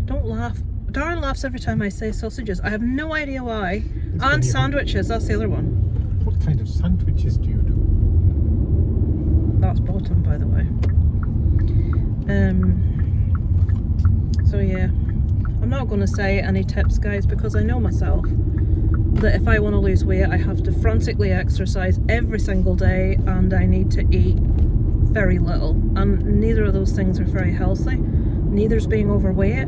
Don't laugh. Darren laughs every time I say sausages. I have no idea why. And sandwiches, that's the other one. What kind of sandwiches do you do? That's bottom, by the way. So yeah. I'm not going to say any tips, guys, because I know myself that if I want to lose weight I have to frantically exercise every single day, and I need to eat very little, and neither of those things are very healthy. Neither's being overweight.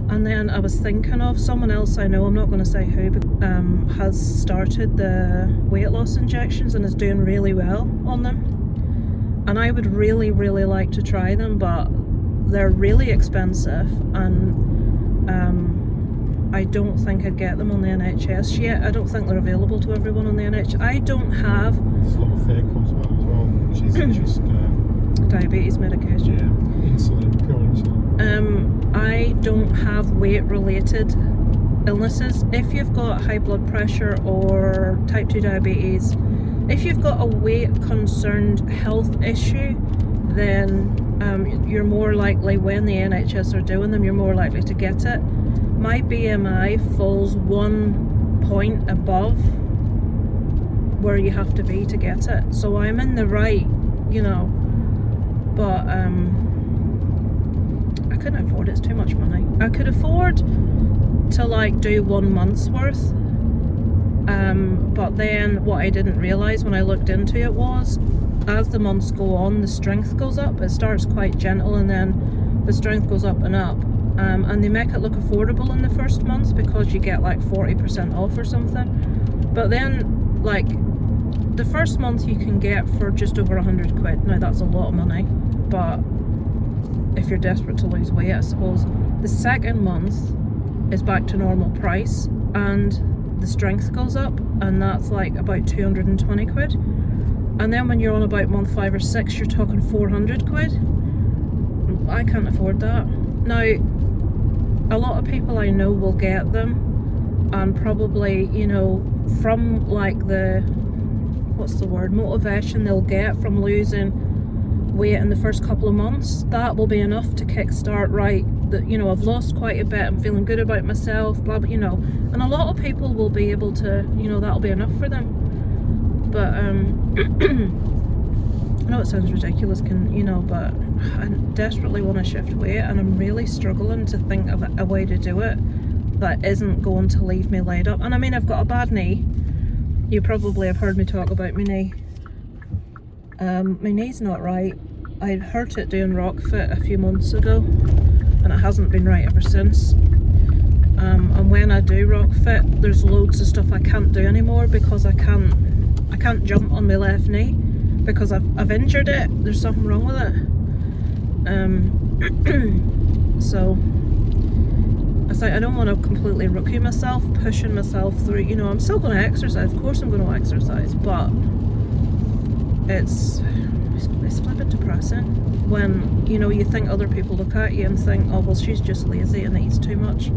And then I was thinking of someone else I know, I'm not going to say who, but has started the weight loss injections and is doing really well on them, and I would really, really like to try them, but they're really expensive, and I don't think I'd get them on the NHS yet. I don't think they're available to everyone on the NHS. I don't have... There's a lot of fake ones about as well, which is just... diabetes medication. Yeah, insulin, pure insulin. I don't have weight-related illnesses. If you've got high blood pressure or type 2 diabetes, if you've got a weight-concerned health issue, then you're more likely, when the NHS are doing them, you're more likely to get it. My BMI falls 1 point above where you have to be to get it, so I'm in the right, you know, but I couldn't afford it. It's too much money. I could afford to like do 1 month's worth, but then what I didn't realise when I looked into it was, as the months go on, the strength goes up. It starts quite gentle and then the strength goes up and up, and they make it look affordable in the first month because you get like 40% off or something, but then like the first month you can get for just over 100 quid. Now that's a lot of money, but if you're desperate to lose weight, I suppose. The second month is back to normal price and the strength goes up, and that's like about 220 quid. And then when you're on about month 5 or 6, you're talking 400 quid. I can't afford that. Now, a lot of people I know will get them, and probably, you know, from like the, what's the word, motivation they'll get from losing weight in the first couple of months, that will be enough to kickstart, right, that, you know, I've lost quite a bit, I'm feeling good about myself, blah blah, you know. And a lot of people will be able to, you know, that'll be enough for them. But I know it sounds ridiculous, you know, but I desperately want to shift weight, and I'm really struggling to think of a way to do it that isn't going to leave me laid up. And I mean, I've got a bad knee. You probably have heard me talk about my knee. My knee's not right. I hurt it doing rock fit a few months ago, and it hasn't been right ever since. And when I do rock fit, there's loads of stuff I can't do anymore because I can't jump on my left knee because I've injured it. There's something wrong with it. So it's like I don't want to completely rookie myself, pushing myself through. You know, I'm still going to exercise. Of course I'm going to exercise, but it's flipping depressing when, you know, you think other people look at you and think, oh well, she's just lazy and eats too much,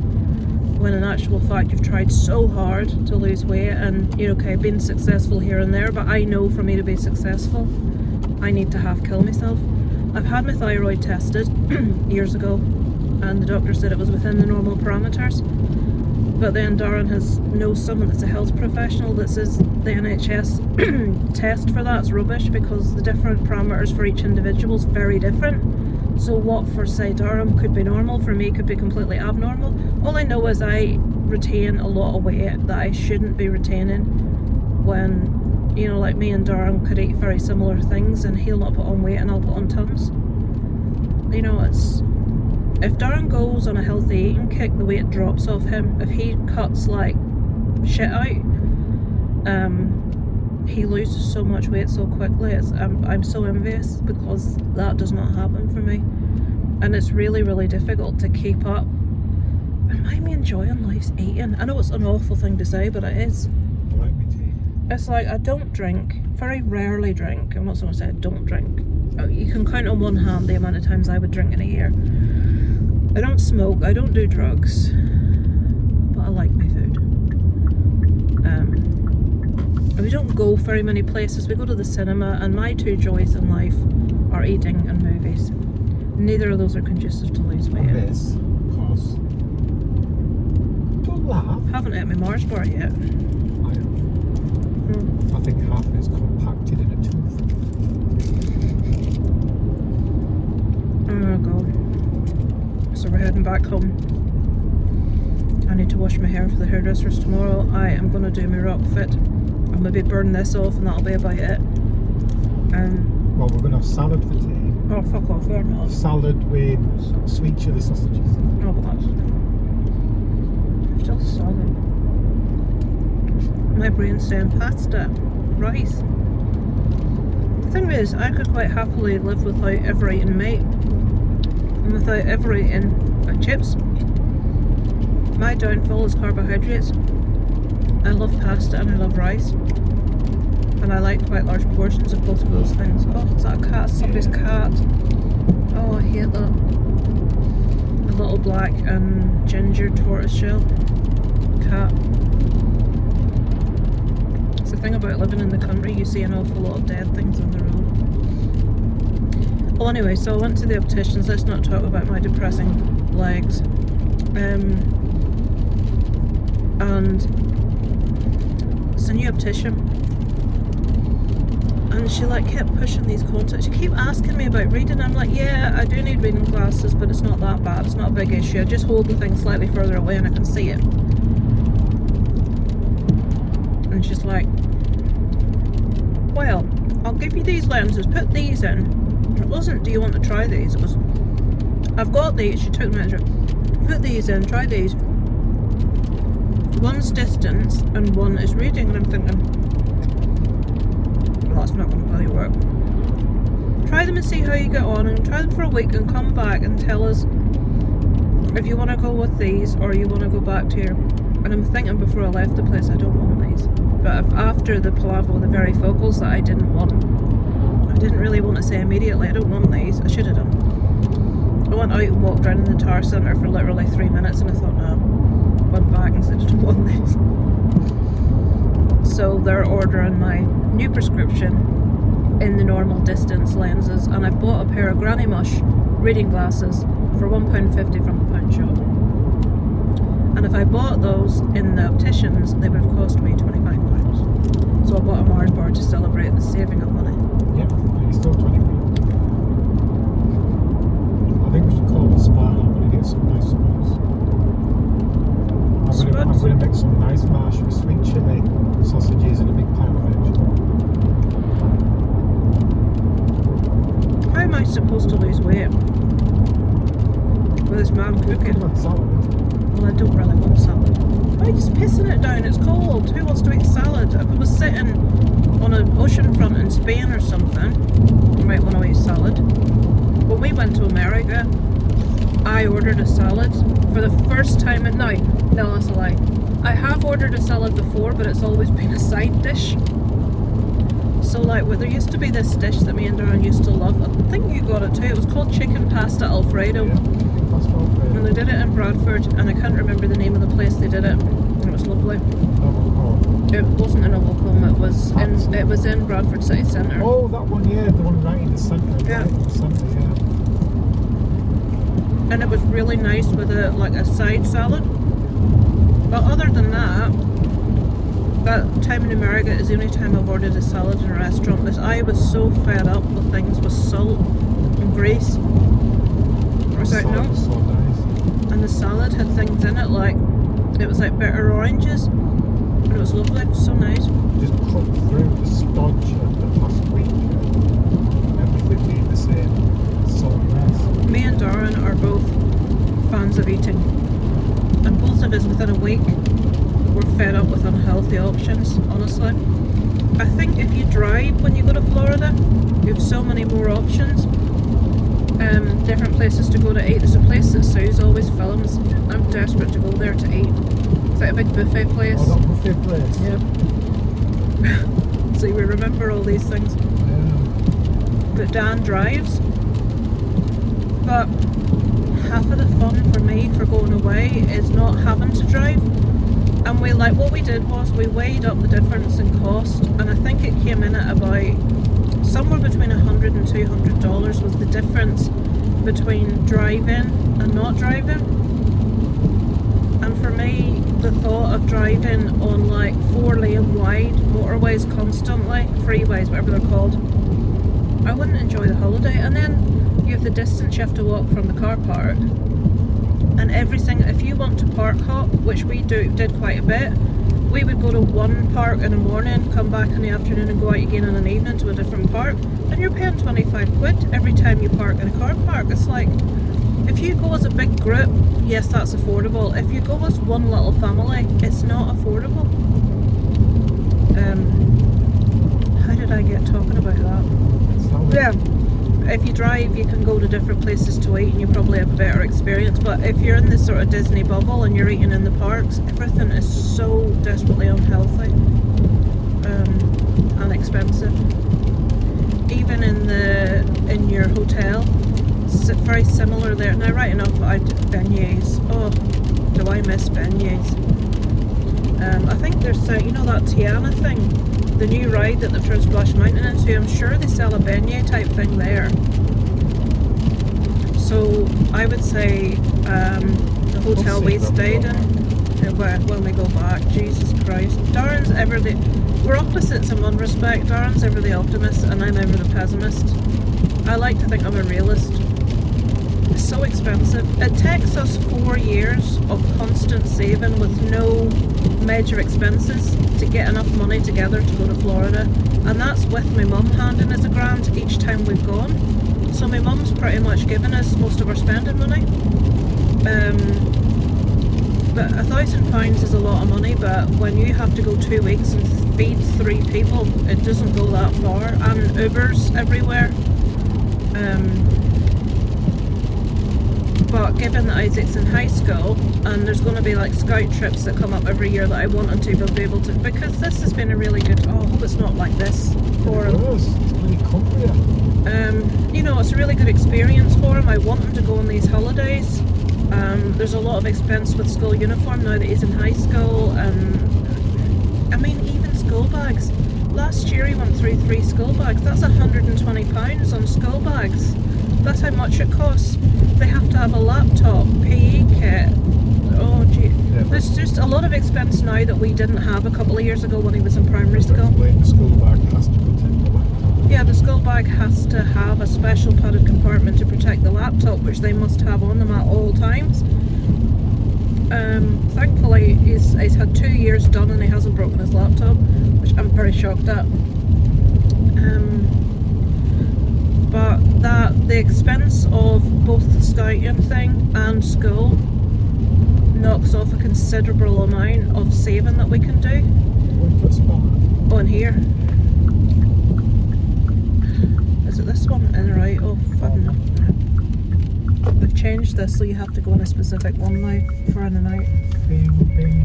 when in actual fact you've tried so hard to lose weight, and you're okay, been successful here and there, but I know for me to be successful I need to half kill myself. I've had my thyroid tested years ago, and the doctor said it was within the normal parameters, but then Darren knows someone that's a health professional that says the NHS test for that's rubbish because the different parameters for each individual is very different. So what for, say, Durham could be normal, for me could be completely abnormal. All I know is I retain a lot of weight that I shouldn't be retaining, when, you know, like me and Durham could eat very similar things and he'll not put on weight and I'll put on tons. You know, it's, if Darren goes on a healthy eating kick, the weight drops off him. If he cuts like shit out, he loses so much weight so quickly. I'm so envious because that does not happen for me, and it's really, really difficult to keep up. Remind me enjoying life's eating. I know it's an awful thing to say, but it is. Like me tea. It's like I don't drink, very rarely drink. I'm not going to say I don't drink. You can count on one hand the amount of times I would drink in a year. I don't smoke, I don't do drugs, but I like my food. We don't go very many places. We go to the cinema, and my two joys in life are eating and movies. Neither of those are conducive to lose weight. It is, of course. Don't laugh. Haven't ate my Mars bar yet. I think half is compacted in a tooth. Oh god. So we're heading back home. I need to wash my hair for the hairdressers tomorrow. I am going to do my rock fit. I'll maybe burn this off and that'll be about it. Well, we're going to have salad for tea. Oh fuck off, we're not. Salad with sweet chilli sausages. Oh, but that's still solid. My brain's saying pasta, rice. The thing is, I could quite happily live without ever eating meat and without ever eating chips. My downfall is carbohydrates. I love pasta and I love rice, and I like quite large portions of both of those things. Oh, is that a cat? Somebody's cat. Oh, I hate that. A little black and ginger tortoiseshell cat. It's the thing about living in the country, you see an awful lot of dead things on the road. Well, anyway, so I went to the opticians. Let's not talk about my depressing legs. And it's a new optician. And she like kept pushing these contacts. She kept asking me about reading. I'm like, yeah, I do need reading glasses, but it's not that bad. It's not a big issue. I just hold the thing slightly further away and I can see it. And she's like, well, I'll give you these lenses, put these in. And it wasn't, do you want to try these? It was, I've got these. She took the measure. Put these in, try these. One's distance and one is reading. And I'm thinking, well, that's not going to bloody work. Try them and see how you get on, and try them for a week and come back and tell us if you want to go with these or you want to go back to your... And I'm thinking before I left the place, I don't want these. But if after the palaver, the varifocals that I didn't want, I didn't really want to say immediately, I don't want these. I should have done. I went out and walked around in the Tower Centre for literally 3 minutes and I thought, no. Went back and said I don't want these. So they're ordering my new prescription in the normal distance lenses, and I've bought a pair of Granny Mush reading glasses for £1.50 from the pound shop. And if I bought those in the opticians, they would have cost me £25. So I bought a Mars bar to celebrate the saving of money. Yeah, it's still 20 quid. I think we should call it Smile. I'm going to get some nice spuds. I'm going to make some nice mash with sweet chilli, sausages and a big pile of veg. How am I supposed to lose weight with this man cooking? Well, I don't really want salad. Why are you just pissing it down? It's cold. Who wants to eat salad? If I was sitting on an oceanfront in Spain or something, I might want to eat salad. When we went to America, I ordered a salad for the first time at night. No, that's a lie. I have ordered a salad before, but it's always been a side dish. So like, well, there used to be this dish that me and Darren used to love. I think you got it too. It was called chicken pasta alfredo. Yeah, chicken pasta alfredo. And they did it in Bradford, and I can't remember the name of the place they did it. And it was lovely. It wasn't in Ovalcombe. It was in Bradford City Centre. Oh, that one, yeah, the one right in the centre. Yeah. Right in the centre, yeah. And it was really nice with a side salad. But other than that time in America is the only time I've ordered a salad in a restaurant, because I was so fed up with things with salt and grease. I was like, no. So nice. And the salad had things in it like, it was like bitter oranges, and it was lovely. It was so nice. Just cut through the stodge of the past week. Everything being the same. So nice. Me and Darren are both fans of eating, and both of us within a week were fed up with unhealthy options, honestly. I think if you drive when you go to Florida, you have so many more options, different places to go to eat. There's a place that Sue's always films. I'm desperate to go there to eat. It's like a big buffet place. Oh, that buffet place? Yep. See, we remember all these things. Yeah. But Dan drives. But half of the fun for me for going away is not having to drive. And what we did was we weighed up the difference in cost, and I think it came in at about somewhere between $100 and $200 was the difference between driving and not driving. And for me, the thought of driving on like 4-lane wide motorways constantly, freeways, whatever they're called, I wouldn't enjoy the holiday. And then you have the distance you have to walk from the car park. And everything, if you want to park hop, which we did quite a bit, we would go to one park in the morning, come back in the afternoon and go out again in an evening to a different park, and you're paying 25 quid every time you park in a car park. It's like, if you go as a big group, yes, that's affordable. If you go as one little family, it's not affordable. How did I get talking about that? Yeah. If you drive, you can go to different places to eat and you probably have a better experience. But if you're in this sort of Disney bubble and you're eating in the parks, everything is so desperately unhealthy and expensive. Even in your hotel, it's very similar there. Now, right enough, beignets. Oh, do I miss beignets? I think there's you know that Tiana thing, the new ride that they've turned Splash Mountain into. I'm sure they sell a beignet type thing there. So I would say the hotel we stayed in, when we go back, Jesus Christ. Darren's ever the, we're opposites in one respect. Darren's ever the optimist and I'm ever the pessimist. I like to think I'm a realist. It's so expensive. It takes us 4 years of constant saving with no major expenses to get enough money together to go to Florida, and that's with my mum handing us $1,000 each time we've gone. So my mum's pretty much given us most of our spending money. But £1,000 is a lot of money, but when you have to go 2 weeks and feed 3 people, it doesn't go that far. And Ubers everywhere. But given that Isaac's in high school and there's going to be like scout trips that come up every year that I want him to be able to, because this has been a really good, oh, I hope it's not like this for him. It's really comfy. You know, it's a really good experience for him. I want him to go on these holidays. There's a lot of expense with school uniform now that he's in high school. I mean, even school bags. Last year he went through 3 school bags. That's £120 on school bags. That's how much it costs. They have to have a laptop, PE kit. Oh gee, yeah, there's just a lot of expense now that we didn't have a couple of years ago when he was in primary school. The school bag has to protect the laptop. Yeah, the school bag has to have a special padded compartment to protect the laptop, which they must have on them at all times. Thankfully, he's had 2 years done and he hasn't broken his laptop, which I'm very shocked at. But the expense of both the scouting thing and school knocks off a considerable amount of saving that we can do. On here. Is it this one? In right? Oh, fucking no. They've changed this so you have to go on a specific one now for in and out.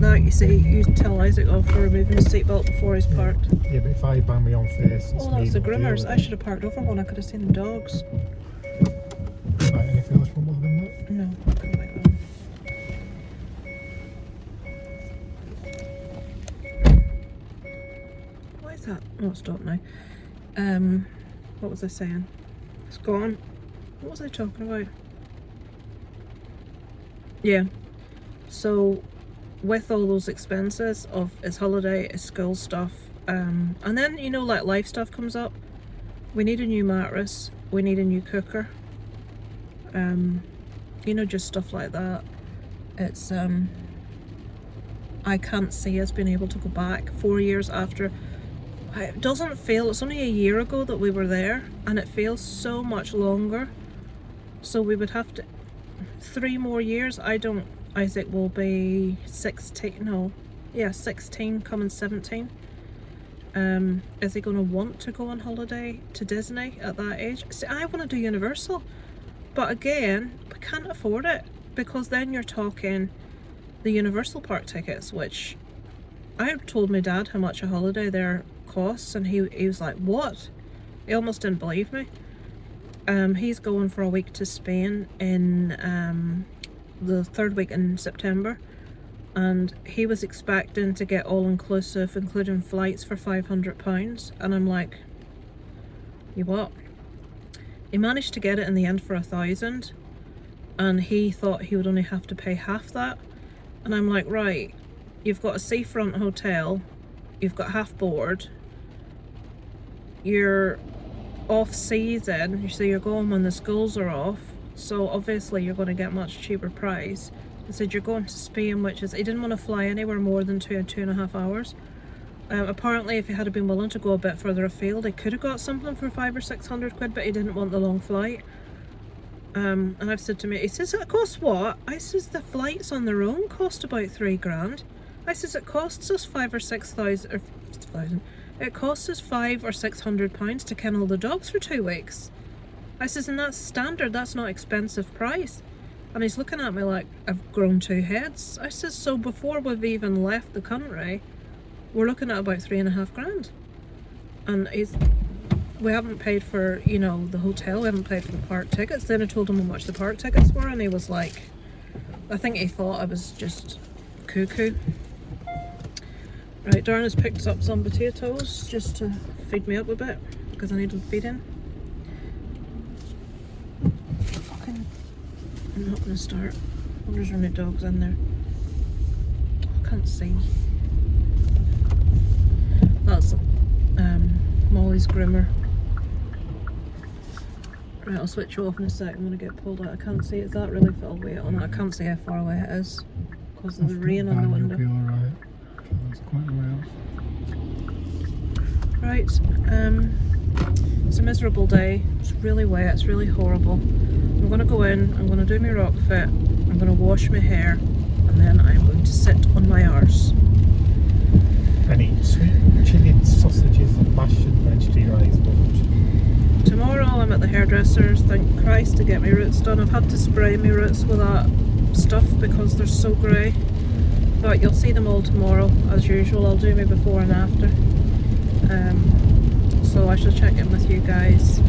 Now you see, you tell Isaac off for removing his seatbelt before he's parked. Yeah, but if I bang my own face, it's oh, that's the groomers. I should have parked over one. I could have seen the dogs. Right, anything else from other than that? No, come like that. Why is that? Oh, stop now. What was I saying? It's gone. What was I talking about? Yeah. So, with all those expenses of his holiday, his school stuff, and then, you know, like life stuff comes up. We need a new mattress. We need a new cooker. You know, just stuff like that. It's, I can't see us being able to go back 4 years after. It doesn't feel, it's only a year ago that we were there, and it feels so much longer. So we would have to, 3 more years. Isaac will be 16, no, yeah, 16, coming 17. Is he going to want to go on holiday to Disney at that age? See, I want to do Universal, but again, we can't afford it, because then you're talking the Universal Park tickets, which I told my dad how much a holiday there costs, and he was like, what? He almost didn't believe me. He's going for a week to Spain in the 3rd week in September, and he was expecting to get all-inclusive, including flights, for £500, and I'm like, you what? He managed to get it in the end for £1,000, and he thought he would only have to pay half that, and I'm like, right, you've got a seafront hotel, you've got half board, you're off season, so you're going when the schools are off, so obviously you're going to get much cheaper price. He said you're going to Spain, which is, he didn't want to fly anywhere more than 2.5 hours. Apparently if he had been willing to go a bit further afield, he could have got something for 500 or 600 quid, but he didn't want the long flight. And I've said to me, he says, it costs what? I says, the flights on their own cost about 3 grand. I says, it costs us 5,000 or 6,000, or 6,000. It costs us 500 or 600 pounds to kennel the dogs for 2 weeks. I says, and that's standard, that's not expensive price. And he's looking at me like I've grown 2 heads. I says, so before we've even left the country, we're looking at about 3.5 grand. And we haven't paid for, you know, the hotel, we haven't paid for the park tickets. Then I told him how much the park tickets were, and he was like, I think he thought I was just cuckoo. Right, Darren has picked up some potatoes just to feed me up a bit, because I need them feeding. Fucking I'm not going to start. I wonder if there's any dogs in there. I can't see. That's Molly's groomer. Right, I'll switch you off in a sec. I'm going to get pulled out. I can't see. Is that really full weight on it? I can't see how far away it is because of the rain on the window. You'll be alright. It's quite a way off. Right, it's a miserable day. It's really wet. It's really horrible. I'm going to go in. I'm going to do my rock fit. I'm going to wash my hair, and then I'm going to sit on my arse. And eat sweet chili sausages and mashed and veggie rice bunch. Tomorrow I'm at the hairdresser's, thank Christ, to get my roots done. I've had to spray my roots with that stuff because they're so grey. But you'll see them all tomorrow, as usual. I'll do my before and after. So I shall check in with you guys